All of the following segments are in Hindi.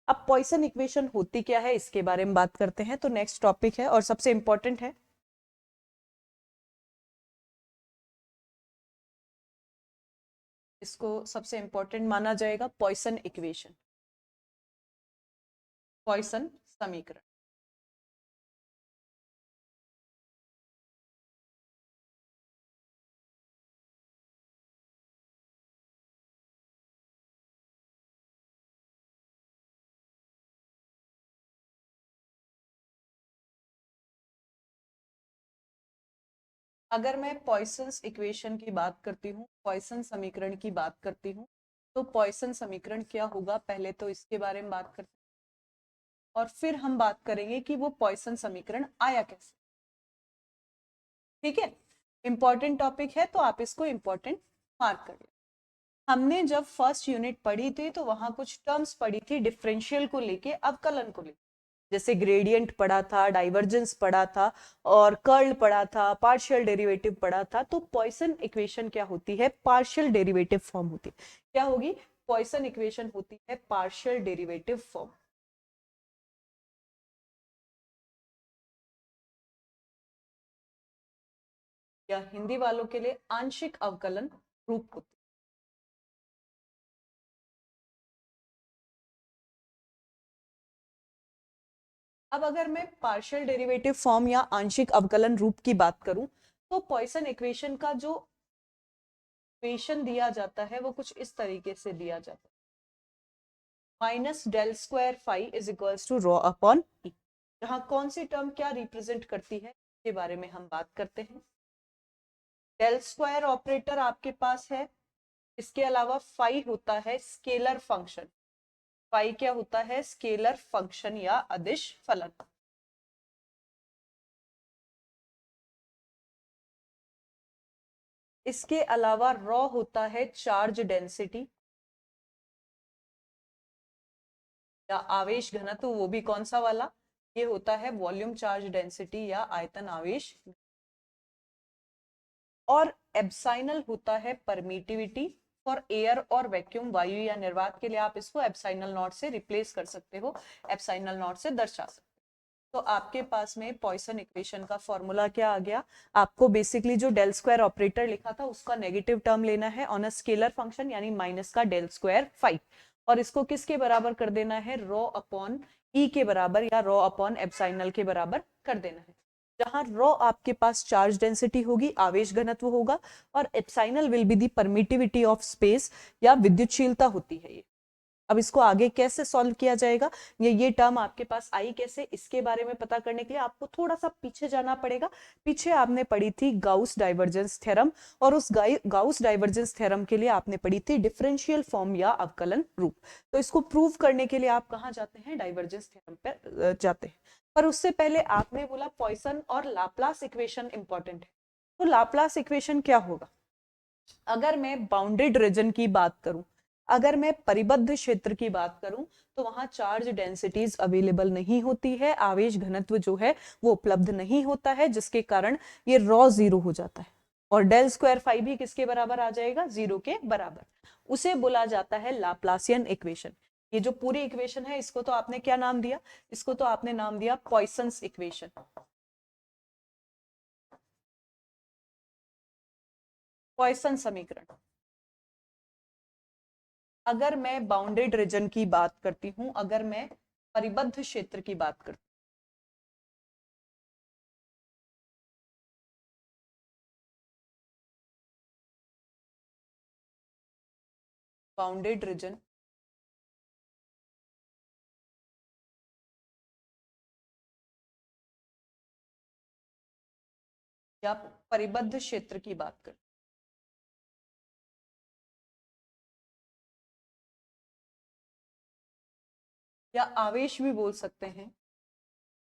अब पॉइसन इक्वेशन होती क्या है इसके बारे में बात करते हैं। तो नेक्स्ट टॉपिक है और सबसे इंपॉर्टेंट है, इसको सबसे इंपॉर्टेंट माना जाएगा, पॉइसन इक्वेशन, पॉइसन समीकरण। अगर मैं पॉइसन्स इक्वेशन की बात करती हूँ, पॉइसन समीकरण की बात करती हूँ, तो पॉइसन समीकरण क्या होगा, पहले तो इसके बारे में बात करते हैं और फिर हम बात करेंगे कि वो पॉइसन समीकरण आया कैसे। ठीक है, इंपॉर्टेंट टॉपिक है तो आप इसको इंपॉर्टेंट मार्क करिए। हमने जब फर्स्ट यूनिट पढ़ी थी तो वहां कुछ टर्म्स पढ़ी थी डिफरेंशियल को लेके, अवकलन को लेके, जैसे ग्रेडियंट पढ़ा था, डाइवर्जेंस पढ़ा था और कर्ल पढ़ा था, पार्शियल डेरिवेटिव पढ़ा था। तो पॉइसन इक्वेशन क्या होती है, पार्शियल डेरिवेटिव फॉर्म होती है। क्या होगी, पॉइसन इक्वेशन होती है पार्शियल डेरिवेटिव फॉर्म, या हिंदी वालों के लिए आंशिक अवकलन रूप होती है। अब अगर मैं पार्शियल डेरिवेटिव फॉर्म या आंशिक अवकलन रूप की बात करूं, तो पॉइसन इक्वेशन का जो इक्वेशन दिया जाता है वो कुछ इस तरीके से दिया जाता है, minus del square phi is equals to rho upon e. जहां कौन सी टर्म क्या रिप्रेजेंट करती है इसके बारे में हम बात करते हैं। डेल स्क्वायर ऑपरेटर आपके पास है, इसके अलावा फाई होता है स्केलर फंक्शन। फाई क्या होता है, स्केलर फंक्शन या अदिश फलन। इसके अलावा रॉ होता है चार्ज डेंसिटी या आवेश घनत्व, वो भी कौन सा वाला, ये होता है वॉल्यूम चार्ज डेंसिटी या आयतन आवेश। और एप्साइनल होता है परमिटिविटी फॉर एयर और वैक्यूम, वायु या निर्वात के लिए आप इसको एप्साइनल नॉट से रिप्लेस कर सकते हो, एप्साइनल नॉट से दर्शा सकते हो। तो आपके पास में पॉइसन इक्वेशन का फॉर्मूला क्या आ गया, आपको बेसिकली जो डेल स्क्वायर ऑपरेटर लिखा था उसका नेगेटिव टर्म लेना है ऑन अ स्केलर फंक्शन, यानी माइनस का डेल स्क्वायर फाइव, और इसको किसके बराबर कर देना है, रॉ अपॉन ई के बराबर या रॉ अपॉन एप्साइनल के बराबर कर देना है। जहां रॉ आपके पास चार्ज डेंसिटी होगी, आवेश घनत्व होगा, और epsilon will be the permittivity of space या विद्युतशीलता होती है ये। अब इसको आगे कैसे सॉल्व किया जाएगा, ये टर्म आपके पास आई कैसे, इसके बारे में पता करने के लिए आपको थोड़ा सा पीछे जाना पड़ेगा। पीछे आपने पढ़ी थी गाउस डाइवर्जेंस थ्योरम, और उस गाउस डाइवर्जेंस थ्योरम के लिए आपने पढ़ी थी डिफरेंशियल फॉर्म या अवकलन रूप। तो इसको प्रूव करने के लिए आप कहाँ जाते हैं, डाइवर्जेंस थ्योरम पर जाते हैं। पर उससे पहले आपने बोला पॉइसन और लाप्लास इक्वेशन इंपॉर्टेंट है। तो लाप्लास इक्वेशन क्या होगा, अगर मैं बाउंडेड रीजन की बात करूं, अगर मैं परिबद्ध क्षेत्र की बात करूं, तो वहां चार्ज डेंसिटीज अवेलेबल नहीं होती है, आवेश घनत्व जो है वो उपलब्ध नहीं होता है, जिसके कारण ये रॉ जीरो हो जाता है, और डेल स्क्वायर फाइव भी किसके बराबर आ जाएगा, जीरो के बराबर। उसे बोला जाता है लाप्लासियन इक्वेशन। ये जो पूरी इक्वेशन है इसको तो आपने क्या नाम दिया, इसको तो आपने नाम दिया पॉइसन्स इक्वेशन, पॉइसन समीकरण। अगर मैं बाउंडेड रीजन की बात करती हूं, अगर मैं परिबद्ध क्षेत्र की बात करती हूं, बाउंडेड रीजन या परिबद्ध क्षेत्र की बात करती हूं, या आवेश भी बोल सकते हैं।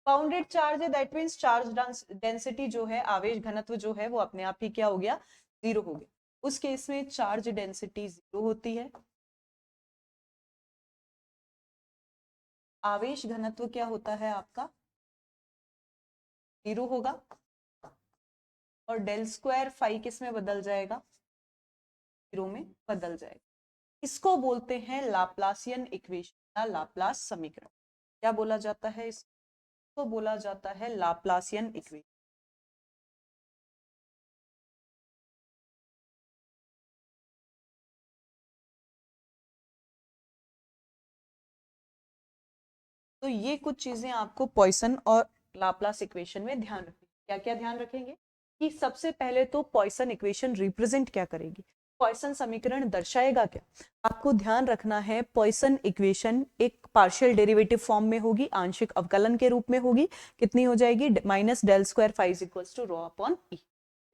बाउंडेड चार्ज है, दैट मींस चार्ज डेंसिटी जो है, आवेश घनत्व जो है वो अपने आप ही क्या हो गया, जीरो हो गया। उस केस में चार्ज डेंसिटी जीरो होती है, आवेश घनत्व क्या होता है आपका, जीरो होगा, और डेल स्क्वायर फाई किस में बदल जाएगा, जीरो में बदल जाएगा। इसको बोलते हैं लाप्लासियन इक्वेशन। या लाप्लास समीकरण। क्या बोला जाता है इसको? बोला जाता है लाप्लासियन इक्वेशन। तो ये कुछ चीजें आपको पॉइसन और लाप्लास इक्वेशन में ध्यान रखनी। क्या क्या ध्यान रखेंगे कि सबसे पहले तो पॉइसन इक्वेशन रिप्रेजेंट क्या करेगी, पॉइसन समीकरण दर्शाएगा क्या। आपको ध्यान रखना है पॉइसन इक्वेशन एक पार्शियल डेरिवेटिव फॉर्म में होगी, आंशिक अवकलन के रूप में होगी। कितनी हो जाएगी? Minus del square phi is equals to rho upon e,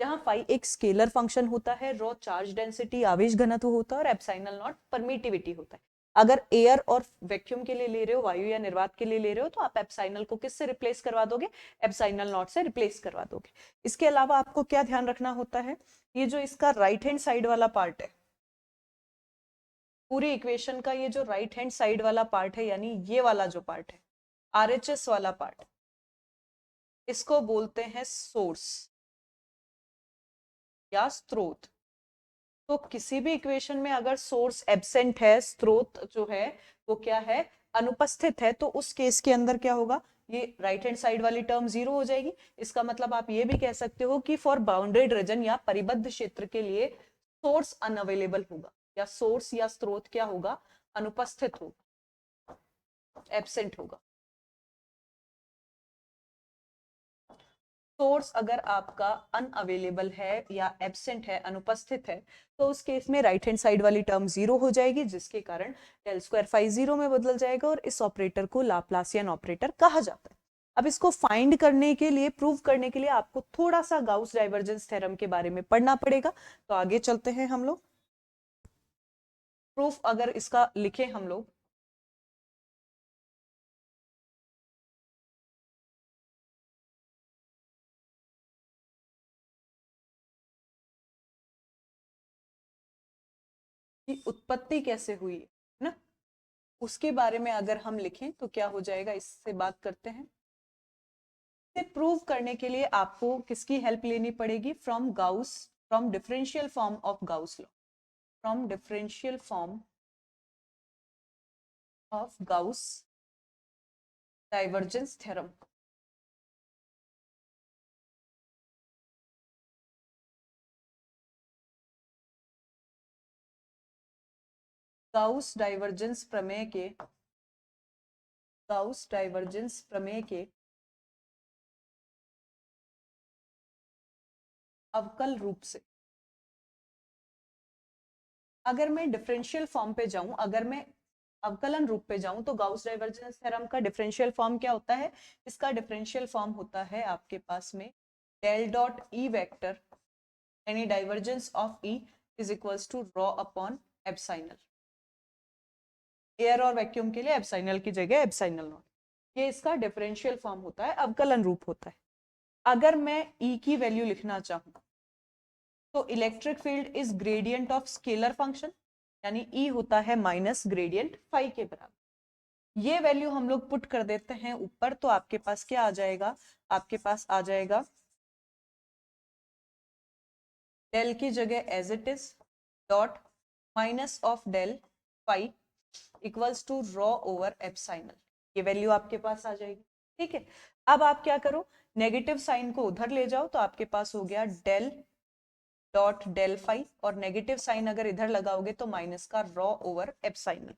जहां फाई एक स्केलर फंक्शन होता है, रो चार्ज डेंसिटी आवेश घनत्व होता है और एप्सिलॉन नॉट परमिटिविटी होता है। अगर एयर और वैक्यूम के लिए ले रहे हो, वायु या निर्वात के लिए ले रहे हो, तो आप एप्सिलॉन को किससे रिप्लेस करवा दोगे? एप्सिलॉन नॉट से रिप्लेस करवा दोगे। इसके अलावा आपको क्या ध्यान रखना होता है, ये जो इसका राइट हैंड साइड वाला पार्ट है, पूरी इक्वेशन का ये जो राइट हैंड साइड वाला पार्ट है, यानी ये वाला जो पार्ट है, आरएचएस वाला पार्ट, इसको बोलते हैं सोर्स या स्रोत। तो किसी भी इक्वेशन में अगर सोर्स एब्सेंट है, स्रोत जो है वो क्या है? अनुपस्थित है, तो उस केस के अंदर क्या होगा? ये राइट हैंड साइड वाली टर्म जीरो हो जाएगी। इसका मतलब आप ये भी कह सकते हो कि फॉर बाउंडेड रीजन या परिबद्ध क्षेत्र के लिए सोर्स अनअवेलेबल होगा, या सोर्स या स्रोत क्या होगा? अनुपस्थित होगा, एब्सेंट होगा। सोर्स अगर आपका अनअवेलेबल है या एब्सेंट है, अनुपस्थित है, तो उस केस में राइट हैंड साइड वाली टर्म जीरो हो जाएगी, जिसके कारण डेल स्क्वायर फाई जीरो में बदल जाएगा और इस ऑपरेटर को लाप्लासियन ऑपरेटर कहा जाता है। अब इसको फाइंड करने के लिए, प्रूव करने के लिए आपको थोड़ा सा गाउस डाइवर्जेंस थ्योरम के बारे में पढ़ना पड़ेगा। तो आगे चलते हैं हम लोग। प्रूफ अगर इसका लिखे हम लोग, कि उत्पत्ति कैसे हुई है ना, उसके बारे में अगर हम लिखें तो क्या हो जाएगा, इससे बात करते हैं। इसे प्रूव करने के लिए आपको किसकी हेल्प लेनी पड़ेगी? From Gauss, from differential form of Gauss law, from differential form of Gauss divergence theorem. Gauss divergence प्रमेय के, गाउस डाइवर्जेंस प्रमेय के अवकल रूप से, अगर मैं डिफरेंशियल फॉर्म पे जाऊं, अगर मैं अवकलन रूप पे जाऊं, तो गाउस डाइवर्जेंस थ्योरम का डिफरेंशियल फॉर्म क्या होता है? इसका डिफरेंशियल फॉर्म होता है आपके पास में डेल डॉट ई वेक्टर, यानी divergence of E is equals to rho upon epsilon. Air और वैक्यूम के लिए एप्सिलॉन की जगह एप्सिलॉन नॉट, ये इसका डिफरेंशियल फॉर्म होता है, अवकलन रूप होता है। अगर मैं ई की वैल्यू लिखना चाहूं, तो electric field is gradient of scalar function, यानी ई होता है माइनस ग्रेडियंट फाई के बराबर। ये वैल्यू हम लोग पुट कर देते हैं ऊपर, तो आपके पास क्या आ जाएगा? आपके पास आ जाएगा डेल की जगह as it is dot minus of del phi equals to rho over epsilon. ये वैल्यू आपके पास आ जाएगी। ठीक है, अब आप क्या करो, नेगेटिव साइन को उधर ले जाओ, तो आपके पास हो गया डेल डॉट डेल फाई, और नेगेटिव साइन अगर इधर लगाओगे तो माइनस का rho over epsilon.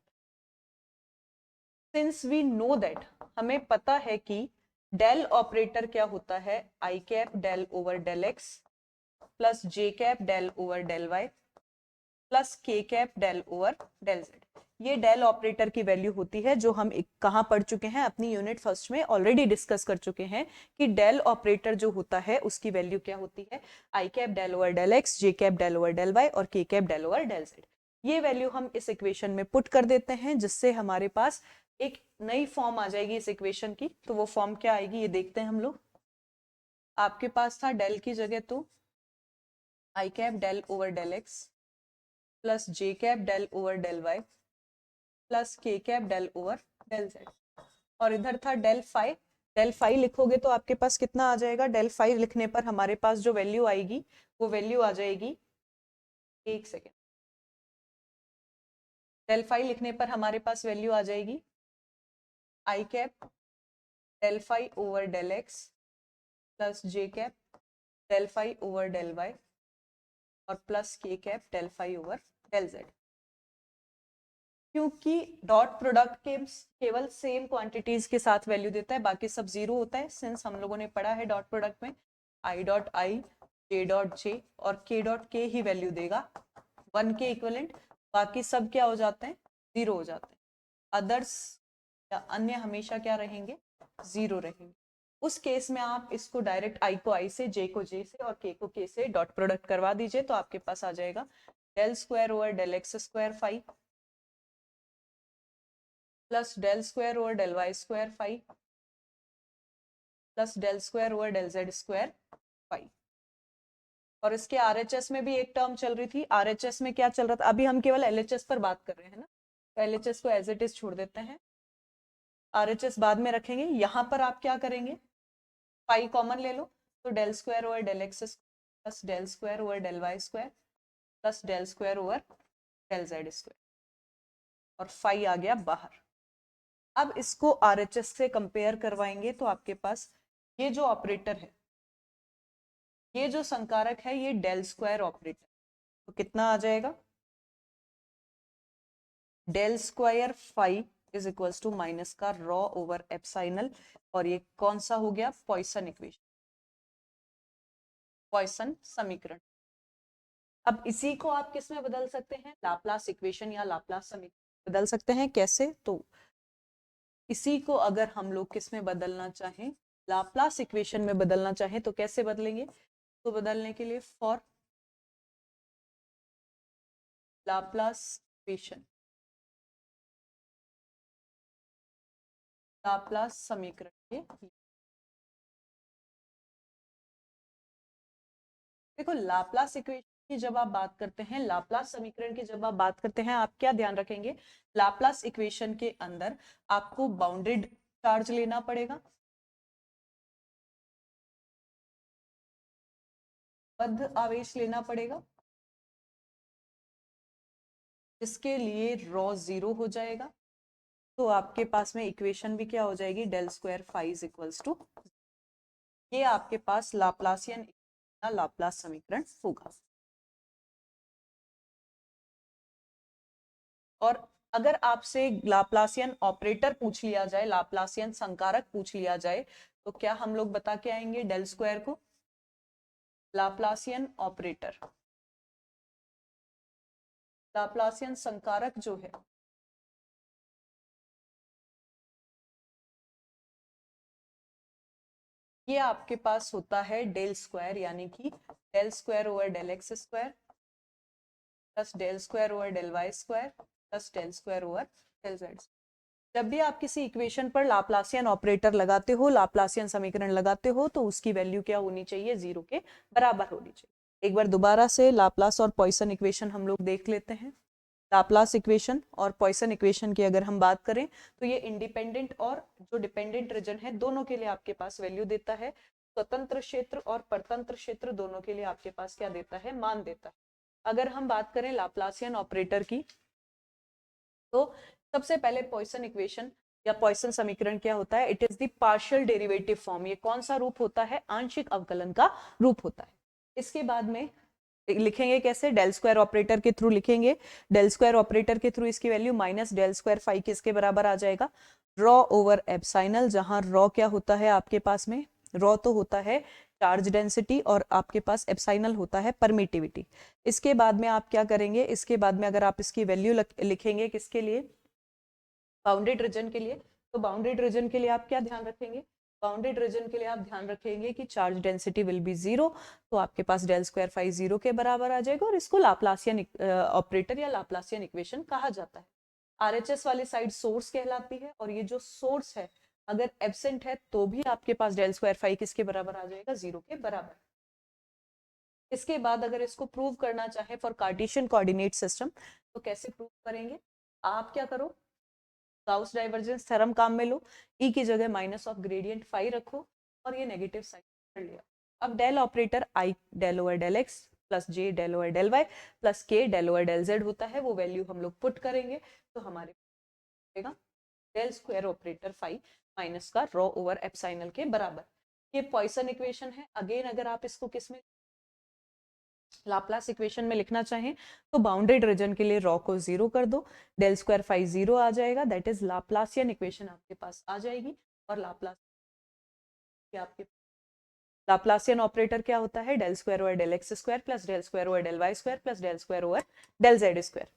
Since we know that, हमें पता है कि डेल ऑपरेटर क्या होता है? I cap del over del x plus j cap del over del y plus k cap del over del z. ये डेल ऑपरेटर की वैल्यू होती है, जो हम कहां पढ़ चुके हैं? अपनी यूनिट फर्स्ट में ऑलरेडी डिस्कस कर चुके हैं कि डेल ऑपरेटर जो होता है उसकी वैल्यू क्या होती है? I cap del over del x, j cap del over del y और k cap del over del z. ये वैल्यू हम इस इक्वेशन में पुट कर देते हैं, जिससे हमारे पास एक नई फॉर्म आ जाएगी इस इक्वेशन की। तो वो फॉर्म क्या आएगी, ये देखते हैं हम लोग। आपके पास था डेल की जगह तो i cap del over del x plus j cap del over del y plus k cap del over del z, और इधर था डेल फाई। डेल फाई लिखोगे तो आपके पास कितना आ जाएगा? डेल फाई लिखने पर हमारे पास जो वैल्यू आएगी वो वैल्यू आ जाएगी, एक सेकेंड, डेल फाई लिखने पर हमारे पास वैल्यू आ जाएगी i cap del phi over del x plus j cap del phi over del y और plus k cap del phi over del z. क्योंकि डॉट प्रोडक्ट के केवल सेम क्वांटिटीज के साथ वैल्यू देता है, बाकी सब जीरो होता है। सिंस हम लोगों ने पढ़ा है डॉट प्रोडक्ट में I dot I, J dot J और के डॉट के ही वैल्यू देगा 1 के इक्विवेलेंट, बाकी सब क्या हो जाते हैं, जीरो हो जाते हैं। अदर्स या अन्य हमेशा क्या रहेंगे, जीरो रहेंगे। उस केस में आप इसको डायरेक्ट आई को आई से, जे को जे से और के को के से डॉट प्रोडक्ट करवा दीजिए, तो आपके पास आ जाएगा del square over del X square phi plus del square over del Y square phi plus del square over del Z square phi. और इसके आरएचएस में भी एक टर्म चल रही थी। आरएचएस में क्या चल रहा था, अभी हम केवल एलएचएस पर बात कर रहे हैं ना, तो एलएचएस को एज इट इज छोड़ देते हैं, आरएचएस बाद में रखेंगे। यहाँ पर आप क्या करेंगे, फाई कॉमन ले लो, तो del square over del x plus del square over del Y square plus del square over del Z square और फाई आ गया बाहर। अब इसको आरएचएस से कंपेयर करवाएंगे तो आपके पास ये जो ऑपरेटर है, ये जो संकारक है, ये डेल स्क्वायर ऑपरेटर, तो कितना आ जाएगा, del square phi is equals to minus का रॉ ओवर एप्सिलॉन, और ये कौन सा हो गया, पॉइसन इक्वेशन, पॉइसन समीकरण। अब इसी को आप किस में बदल सकते हैं, लाप्लास इक्वेशन या लाप्लास समीकरण बदल सकते हैं। कैसे, तो इसी को अगर हम लोग किस में बदलना चाहें, लाप्लास इक्वेशन में बदलना चाहें, तो कैसे बदलेंगे, तो बदलने के लिए फॉर लाप्लास इक्वेशन, लाप्लास समीकरण के, देखो लाप्लास इक्वेशन की जब आप बात करते हैं, लाप्लास समीकरण की जब आप बात करते हैं, आप क्या ध्यान रखेंगे, लाप्लास इक्वेशन के अंदर आपको बाउंडेड चार्ज लेना पड़ेगा, बद्ध आवेश लेना पड़ेगा, जिसके लिए रॉ जीरो हो जाएगा। तो आपके पास में इक्वेशन भी क्या हो जाएगी, del square phi is equals to, ये आपके पास लाप्लासियन लाप्लास समीकरण होगा। और अगर आपसे लाप्लासियन ऑपरेटर पूछ लिया जाए, लाप्लासियन संकारक पूछ लिया जाए, तो क्या हम लोग बता के आएंगे डेल स्क्वायर को, लाप्लासियन ऑपरेटर, लाप्लासियन संकारक जो है ये आपके पास होता है डेल स्क्वायर, यानी कि del square over del X square plus del square over del Y square plus del square over del Z. जब भी आप किसी इक्वेशन पर लाप्लासियन ऑपरेटर लगाते हो, लाप्लासियन समीकरण लगाते हो, तो उसकी वैल्यू क्या होनी चाहिए, जीरो के बराबर होनी चाहिए। एक बार दोबारा से लाप्लास और पॉइसन इक्वेशन हम लोग देख लेते हैं। लाप्लास इक्वेशन और पॉइसन इक्वेशन की अगर हम बात करें, तो ये इंडिपेंडेंट और जो डिपेंडेंट रीजन है, दोनों के लिए आपके पास वैल्यू देता है। स्वतंत्र क्षेत्र और परतंत्र क्षेत्र दोनों के लिए आपके पास क्या देता है, मान देता है। अगर हम बात करें लाप्लासियन ऑपरेटर की, तो सबसे पहले पॉइसन इक्वेशन या पॉइसन समीकरण क्या होता है, it is the partial derivative form. ये कौन सा रूप होता है, आंशिक अवकलन का रूप होता है। इसके बाद में लिखेंगे कैसे, डेल स्क्वायर ऑपरेटर के थ्रू लिखेंगे। डेल स्क्वायर ऑपरेटर के थ्रू इसकी value minus del square phi किसके बराबर आ जाएगा, रॉ ओवर एप्सिलॉन, जहां रॉ क्या होता है आपके पास में, रॉ तो होता है चार्ज डेंसिटी और आपके पास एप्सिलॉन होता है परमिटिविटी। इसके बाद में आप क्या करेंगे, इसके बाद में अगर आप इसकी वैल्यू लिखेंगे किसके लिए, बाउंडेड रीजन के लिए, तो बाउंडेड रीजन के लिए आप क्या ध्यान रखेंगे, बाउंडेड रीजन के लिए आप ध्यान रखेंगे कि charge density will be zero, तो आपके पास डेल स्क्वायर फाई जीरो के बराबर आ जाएगा, और इसको लाप्लासियन ऑपरेटर या लाप्लासियन इक्वेशन कहा जाता है। आरएचएस वाली साइड सोर्स कहलाती है, और ये जो सोर्स है अगर एब्सेंट है तो भी आपके पास डेल स्क्वायर फाई किसके बराबर आ जाएगा, जीरो के बराबर। इसके बाद अगर इसको प्रूव करना चाहे फॉर कार्टेशियन कोऑर्डिनेट सिस्टम, तो कैसे प्रूव करेंगे, आप क्या करो, गाउस डाइवर्जेंस थ्योरम काम में लो, ई की जगह माइनस ऑफ ग्रेडियंट फाई रखो और ये नेगेटिव साइन कर लिया। अब del operator i del over del x plus j del over del y plus k del over del z होता है, वो वैल्यू हम लोग पुट करेंगे तो हमारे del square operator phi minus का रॉ ओवर एप्सिलॉन के बराबर। ये पॉइसन इक्वेशन है। अगेन अगर आप इसको किसमें लाप्लास इक्वेशन में लिखना चाहें तो बाउंडेड रीजन के लिए रॉ को 0 कर दो, डेल स्क्वायर फाई 0 आ जाएगा, दैट इज लाप्लासियन इक्वेशन आपके पास आ जाएगी। और लाप्लासियन ऑपरेटर क्या होता है, del square over del X square plus del square over del Y square plus del square over del Z square.